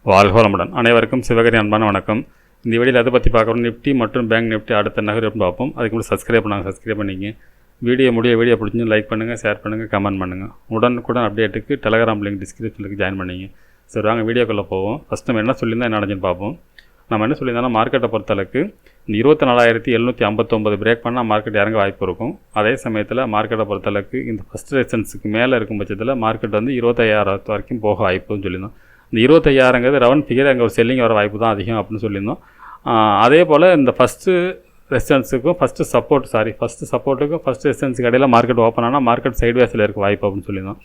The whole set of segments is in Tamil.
வாழ்க வளமுடன். அனைவருக்கும் சிவகரி அன்பான வணக்கம். இந்த வீடியோவில் அதை பற்றி பார்க்குறோம். நிஃப்டி மற்றும் பேங்க் நிஃப்டி அடுத்த நகர்வு பார்ப்போம். அதுக்கு முன்னாடி சப்ஸ்கிரைப் பண்ணிங்க. வீடியோ பிடிச்சி லைக் பண்ணுங்கள், ஷேர் பண்ணுங்கள், கமெண்ட் பண்ணுங்கள். உடனுக்குடன் அப்டேட்டுக்கு டெலகிராம் லிங்க் டிஸ்கிரிப்ஷனுக்கு ஜாயின் பண்ணிங்க. சரி, வாங்க வீடியோக்குள்ளே போவோம். ஃபஸ்ட் நம்ம என்ன சொல்லியிருந்தால் என்ன நடந்துன்னு பார்ப்போம். நம்ம என்ன சொல்லியிருந்தோம்னா, மார்க்கெட்டை பொறுத்தளவுக்கு இந்த 24,759 பிரேக் பண்ணால் மார்க்கெட் இறங்க வாய்ப்பு இருக்கும். அதே சமயத்தில் மார்க்கெட்டை பொறுத்தளவுக்கு இந்த ஃபஸ்ட் ரெசிஸ்டன்ஸுக்கு மேலே இருக்கும் பட்சத்தில் மார்க்கெட் வந்து 25,000 வரைக்கும் போக வாய்ப்புன்னு சொல்லியிருந்தோம். இந்த 25,000ங்கிறது ரவுண்ட் ஃபிகர், அங்கே ஒரு செல்லிங் வர வாய்ப்பு தான் அதிகம் அப்படின்னு சொல்லியிருந்தோம். அதே போல் இந்த ஃபஸ்ட்டு ரெசிஸ்டன்ஸுக்கும் ஃபஸ்ட்டு சப்போர்ட்டுக்கும் ஃபஸ்ட்டு ரெசிஸ்டன்ஸுக்கு இடையில் மார்க்கெட் ஓப்பன் ஆனால் மார்க்கெட் சைட்வேஸில் இருக்க வாய்ப்பு அப்படின்னு சொல்லியிருந்தோம்.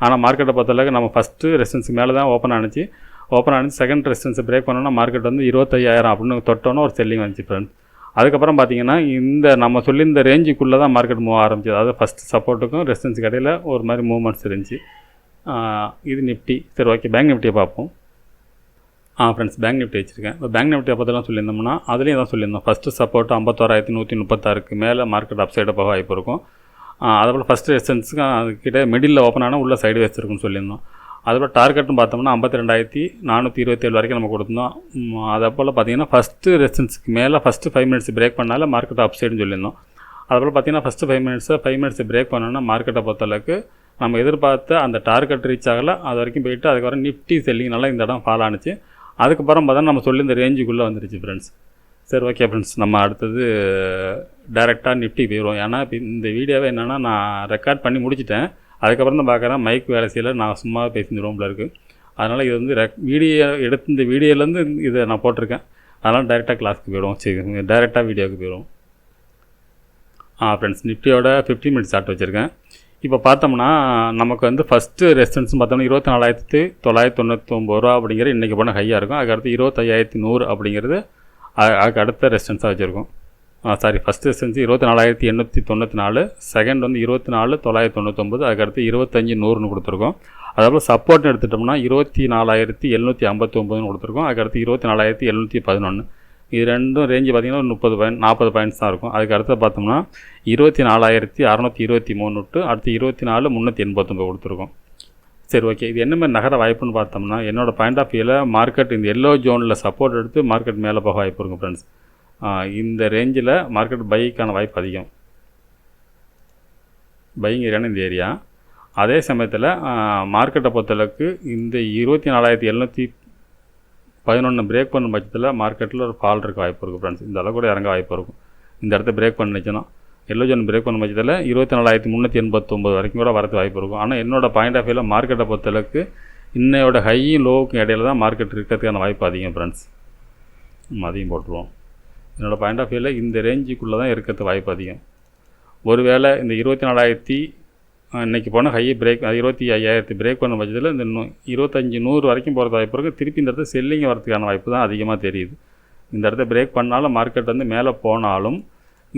ஆனால் மார்க்கெட்டை பொறுத்தளவுக்கு நம்ம ஃபஸ்ட்டு ரெசிஸ்டன்ஸுக்கு மேலே தான் ஓப்பன் ஆனிச்சு செகண்ட் ரெசிஸ்டன்ஸை பிரேக் பண்ணோன்னா மார்க்கெட் வந்து 25,000 அப்படின்னு தொட்டோன்னா ஒரு செல்லிங் வந்துச்சு ஃப்ரெண்ட்ஸ். அதுக்கப்புறம் பார்த்தீங்கன்னா இந்த நம்ம சொல்லி இந்த ரேஞ்சுக்குள்ளே தான் மார்க்கெட் மூவ் ஆரம்பிச்சது. அதாவது ஃபஸ்ட்டு சப்போர்ட்டுக்கும் ரெசிஸ்டன்ஸுக்கு இடையில் ஒரு மாதிரி மூவ்மெண்ட்ஸ் இருந்துச்சு. இது நிஃப்டி. சரி, ஓகே, பேங்க் நிஃப்டியை பார்ப்போம். ஃப்ரெண்ட்ஸ், பேங்க் நிஃப்டி வச்சுருக்கேன். இப்போ பேங்க் நிஃப்டியை பற்றிலாம் சொல்லியிருந்தோம்னா அதுலேயும் தான் சொல்லியிருந்தோம். ஃபஸ்ட்டு சப்போர்ட் 51,136க்கு மேலே மார்க்கெட் அப் சைடு போக வாய்ப்பு இருக்கும். அதுபோல் ஃபஸ்ட்டு ரெசிஸ்டன்ஸுக்கு அதுக்கிட்ட மிடில் ஓப்பன் ஆனால் உள்ள சைடு வச்சுருக்குன்னு சொல்லியிருந்தோம். அதுபோல் டார்கெட்னு பார்த்தோம்னா 52,427 வரைக்கும் நம்ம கொடுத்துருந்தோம். அதே போல் பார்த்தீங்கன்னா ஃபஸ்ட்டு ரெசிஸ்டன்ஸுக்கு மேலே ஃபஸ்ட்டு 5 மினிட்ஸ் பிரேக் பண்ணால மார்க்கெட் அப் சைடுன்னு சொல்லியிருந்தோம். அதுபோல் பார்த்தீங்கன்னா ஃபஸ்ட்டு 5 மினிட்ஸ் பிரேக் பண்ணோன்னா மார்க்கெட்டை பொறுத்தளவுக்கு நம்ம எதிர்பார்த்த அந்த டார்கெட் ரீச் ஆகலை. அது வரைக்கும் போயிட்டு அதுக்கப்புறம் நிஃப்டி செல்லிங்னால இந்த இடம் ஃபால் ஆனிச்சு. அதுக்கப்புறம் பார்த்தா நம்ம சொல்லி இந்த ரேஞ்சுக்குள்ளே வந்துருச்சு ஃப்ரெண்ட்ஸ். சரி, ஓகே ஃப்ரெண்ட்ஸ், நம்ம அடுத்தது டைரெக்டாக நிஃப்டி போயிடுவோம். ஏன்னா இந்த வீடியோவை என்னென்னா நான் ரெக்கார்ட் பண்ணி முடிச்சிட்டேன். அதுக்கப்புறம் தான் பார்க்குறேன் மைக் வேலை செய்யலை, நான் சும்மா பேசி ரூமில் இருக்குது. அதனால் இது வந்து வீடியோ எடுத்து இந்த வீடியோலேருந்து இதை நான் போட்டிருக்கேன். அதனால் டைரெக்டாக கிளாஸுக்கு போயிடுவோம். சரி, டைரெக்டாக வீடியோவுக்கு போயிடுவோம். ஃப்ரெண்ட்ஸ், நிஃப்டியோட 15 மினிட்ஸ் சார்ட் வச்சுருக்கேன். இப்போ பார்த்தோம்னா நமக்கு வந்து ஃபஸ்ட்டு ரெசிஸ்டன்ஸ் பார்த்தோம்னா 24,999 ரூபா அப்படிங்கிறது இன்றைக்கி போனால் ஹையாக இருக்கும். அதுக்கடுத்து 25,100 அப்படிங்கிறது அதுக்கு அடுத்த ரெசிஸ்டன்ஸாக வச்சுருக்கோம். ஃபஸ்ட்டு ரெசிஸ்டன்ஸ் 24,894, செகண்ட் வந்து 24,999, அதுக்கடுத்து 25,100ன்னு கொடுத்துருக்கோம். அதுபோல் சப்போர்ட்னு எடுத்துட்டோம்னா 24,759ன்னு கொடுத்துருக்கோம். அதுக்கடுத்து 24,711. இது ரெண்டும் ரேஞ்சு பார்த்திங்கன்னா 40 பாயிண்ட்ஸ் தான் இருக்கும். அதுக்கு அடுத்து பார்த்தோம்னா 24,623 விட்டு அடுத்து 24,389 கொடுத்துருக்கோம். சரி, ஓகே, இது என்ன மாதிரி நகர வாய்ப்புன்னு பார்த்தோம்னா என்னோடய பாயிண்ட் ஆஃப் வியூவில் மார்க்கெட் இந்த எல்லோ ஜோனில் சப்போர்ட் எடுத்து மார்க்கெட் மேலே போக வாய்ப்பு இருக்கும் ஃப்ரெண்ட்ஸ். இந்த ரேஞ்சில் மார்க்கெட் பைக்கான வாய்ப்பு அதிகம். பையிங் ஏரியான இந்த ஏரியா. அதே சமயத்தில் மார்க்கெட்டை பொறுத்தளவுக்கு இந்த 24,711 பிரேக் பண்ண பட்சத்தில் மார்க்கெட்டில் ஒரு ஃபால் இருக்க வாய்ப்பு இருக்குது ஃப்ரெண்ட்ஸ். இந்த அளவு கூட இறங்க வாய்ப்பு இருக்கும். இந்த இடத்த பிரேக் பண்ணிச்சுன்னா எல்லோ ஜோன் பிரேக் பண்ண பட்சத்தில் 24,389 வரைக்கும் கூட வரது வாய்ப்பு இருக்கும். ஆனால் என்னோடய பாயிண்ட் ஆஃப் வியூவில் மார்க்கெட்டை பொறுத்தளவுக்கு இன்னையோட ஹையும் லோவுக்கும் இடையில தான் மார்க்கெட் இருக்கிறதுக்கான வாய்ப்பு அதிகம் ஃப்ரெண்ட்ஸ். அதையும் போட்டுருவோம். என்னோடய பாயிண்ட் ஆஃப் வியூவில் இந்த ரேஞ்சுக்குள்ளே தான் இருக்கிறது வாய்ப்பு அதிகம். ஒருவேளை இந்த 24,000 இன்றைக்கி போனால் ஹை பிரேக் 25,000 பிரேக் பண்ண பட்சத்தில் இந்த 25,100 வரைக்கும் போகிறது வாய்ப்பு இருக்குது. திருப்பி இந்த இடத்துல செல்லிங் வரதுக்கான வாய்ப்பு தான் அதிகமாக தெரியுது. இந்த இடத்த பிரேக் பண்ணாலும் மார்க்கெட் வந்து மேலே போனாலும்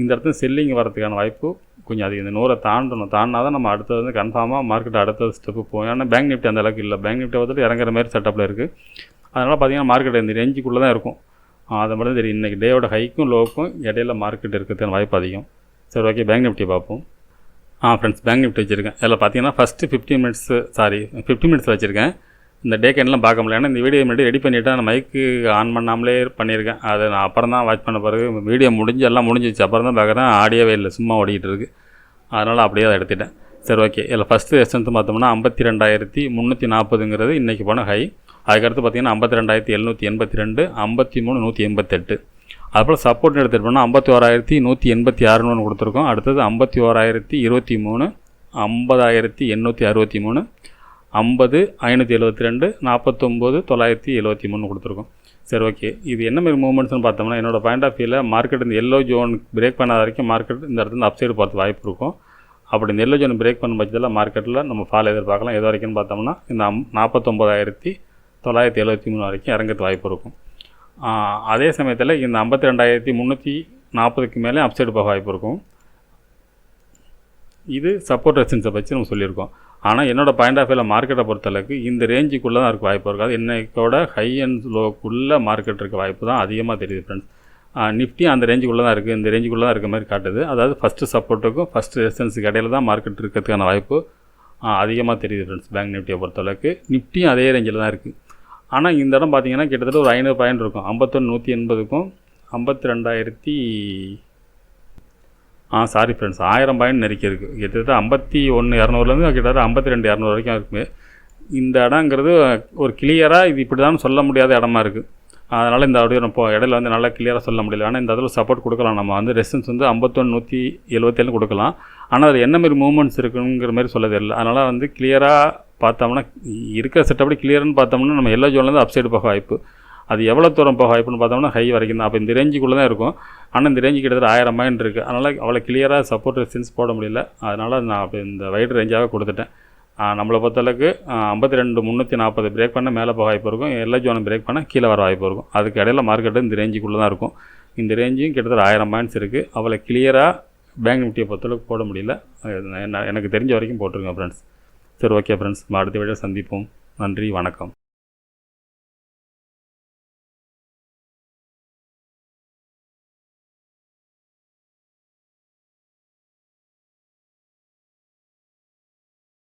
இந்த இடத்துல செல்லிங் வரதுக்கான வாய்ப்பு கொஞ்சம் அதிகம். இந்த 100 தாண்டினா தான் நம்ம அடுத்தது வந்து கன்ஃபார்மாக மார்க்கெட் அடுத்த ஸ்டெப்பு போகும். ஏன்னா பேங்க் நிஃப்டி அந்த அளவுக்கு இல்லை. பேங்க் நிஃப்டி வந்துட்டு இறங்குற மாதிரி செட்டப்பில் இருக்குது. அதனால் பார்த்திங்கன்னா மார்க்கெட் இந்த ரேஞ்சுக்குள்ளே தான் இருக்கும். அதை மட்டும் தெரியும். இன்றைக்கி டேயோட ஹைக்கும் லோவுக்கும் இடையில மார்க்கெட் இருக்கிறதுக்கான வாய்ப்பு அதிகம். சரி, ஓகே, பேங்க் நிஃப்டி பார்ப்போம். ஃப்ரெண்ட்ஸ், பேங்க் நிஃப்டி வச்சுருக்கேன். இதில் பார்த்தீங்கன்னா ஃபஸ்ட்டு 15 மினிட்ஸ் வச்சுருக்கேன். இந்த டே கேன்லாம் பார்க்க முடியல. ஏன்னா இந்த வீடியோ முன்னாடி ரெடி பண்ணிவிட்டு நான் மைக்கு ஆன் பண்ணாமலே பண்ணியிருக்கேன். அதை நான் அப்புறம் தான் வாட்ச் பண்ண பிறகு வீடியோ எல்லாம் முடிஞ்சிச்சு. அப்புறம் தான் பார்க்குறேன் ஆடியோவே இல்லை, சும்மா ஓடிக்கிட்டு இருக்குது. அதனால் அப்படியே அதை எடுத்துட்டேன். சரி, ஓகே, இதில் ஃபஸ்ட்டு ரெசிஸ்டன்ஸ் பார்த்தோம்னா 52,340ங்கிறது இன்றைக்கி போன ஹை. அதுக்கடுத்து பார்த்திங்கன்னா 52,782, 53,188. அதுபோல் சப்போர்ட் எடுத்துகிட்டோம்னா 51,186ன்னு கொடுத்துருக்கோம். அடுத்தது 51,023, 50,863, 50,572, 49,973 கொடுத்துருக்கோம். சரி, ஓகே, இது என்ன மாதிரி மூவ்மெண்ட்ஸ்னு பார்த்தோம்னா என்னோடய பாயிண்ட் ஆஃப் வியூவில் மார்க்கெட் இந்த எல்லோ ஜோன் பிரேக் பண்ணாத வரைக்கும் மார்க்கெட் இந்த இடத்துல அப்சைடு போகிறது வாய்ப்பு இருக்கும். அப்படி இந்த எல்லோ ஜோன் பிரேக் பண்ண பட்சத்தில் மார்க்கெட்டில் நம்ம ஃபால் எதிர்பார்க்கலாம். எது வரைக்கும்னு பார்த்தோம்னா இந்த 49,973 வரைக்கும் இறங்கிறது வாய்ப்பு இருக்கும். அதே சமயத்தில் இந்த 52,340க்கு மேலே அப்சைடு போக வாய்ப்பு இருக்கும். இது சப்போர்ட் ரெசிஸ்டன்ஸை வச்சு நம்ம சொல்லியிருக்கோம். ஆனால் என்னோடய பாயிண்ட் ஆஃப் வியூவில் மார்க்கெட்டை பொறுத்தளவுக்கு இந்த ரேஞ்சுக்குள்ளே தான் இருக்க வாய்ப்பு இருக்காது. இன்றைக்கோட ஹை அண்ட் லோக்குள்ளே மார்க்கெட் இருக்க வாய்ப்பு தான் அதிகமாக தெரியுது ஃப்ரெண்ட்ஸ். நிஃப்டி அந்த ரேஞ்சுக்குள்ளே தான் இருக்குது. இந்த ரேஞ்சுக்குள்ளே தான் இருக்க மாதிரி காட்டுது. அதாவது ஃபஸ்ட்டு சப்போர்ட்டுக்கும் ஃபஸ்ட்டு ரெசிஸ்டன்ஸுக்கு இடையில தான் மார்க்கெட் இருக்கிறதுக்கான வாய்ப்பு அதிகமாக தெரியுது ஃப்ரெண்ட்ஸ். பேங்க் நிஃப்டியை பொறுத்தளவுக்கு நிஃப்டியும் அதே ரேஞ்சில் தான் இருக்குது. ஆனால் இந்த இடம் பார்த்தீங்கன்னா கிட்டத்தட்ட ஒரு 500 பாயிண்ட் இருக்கும். 51,180க்கும் 52,000 சாரி ஃப்ரெண்ட்ஸ், 1000 பாயிண்ட் நெருக்கி இருக்குது. கிட்டத்தட்ட 51,200லேருந்து கிட்டத்தட்ட 52,200 வரைக்கும் இருக்குது. இந்த இடங்கிறது ஒரு கிளியராக இது இப்படி தான் சொல்ல முடியாத இடமா இருக்குது. அதனால் இந்த ஆடியோ இடையில வந்து நல்லா கிளியராக சொல்ல முடியல. ஆனால் இந்த இடத்துல சப்போர்ட் கொடுக்கலாம். நம்ம வந்து ரெசிஸ்டன்ஸ் வந்து 51,177 கொடுக்கலாம். ஆனால் அது என்ன மாதிரி மூவ்மெண்ட்ஸ் இருக்குங்கிற மாதிரி சொல்ல தெரியல. அதனால் வந்து கிளியராக பார்த்தோம்னா இருக்கிற செட்டப்படி கிளியர்னு பார்த்தோம்னா நம்ம எல்லா ஜோன்லேருந்து அப்சைடு போக வாய்ப்பு. அது எவ்வளோ தூரம் போக வாய்ப்புன்னு பார்த்தோம்னா ஹை வரைக்கும் தான். அப்போ இந்த ரேஞ்சுக்குள்ளே தான் இருக்கும். ஆனால் இந்த ரேஞ்சு கிட்டத்தட்ட 1000 பாயிண்ட் இருக்குது. அதனால் அவ்வளோ கிளியராக சப்போர்ட் ரெசிஸ்டன்ஸ் போட முடியல. அதனால் நான் அப்போ இந்த வைடு ரேஞ்சாக கொடுத்துட்டேன். நம்மளை பொறுத்தளவுக்கு 52,340 பிரேக் பண்ண மேலே போக வாய்ப்பு இருக்கும். எல்லா ஜோனும் பிரேக் பண்ண கீழே வர வாய்ப்பு இருக்கும். அதுக்கு இடையில மார்க்கெட்டு இந்த ரேஞ்சுக்குள்ளே தான் இருக்கும். இந்த ரேஞ்சும் கிட்டத்தட்ட 1000 பாயிண்ட்ஸ் இருக்குது. அவ்வளோ கிளியராக பேங்க் நிஃப்டியை பொறுத்தளவுக்கு போட முடியல. எனக்கு தெரிஞ்ச வரைக்கும் போட்டிருக்கேன் ஃப்ரெண்ட்ஸ். சரி, ஓகே ஃப்ரெண்ட்ஸ், அடுத்த வீடியோ சந்திப்போம். நன்றி, வணக்கம்.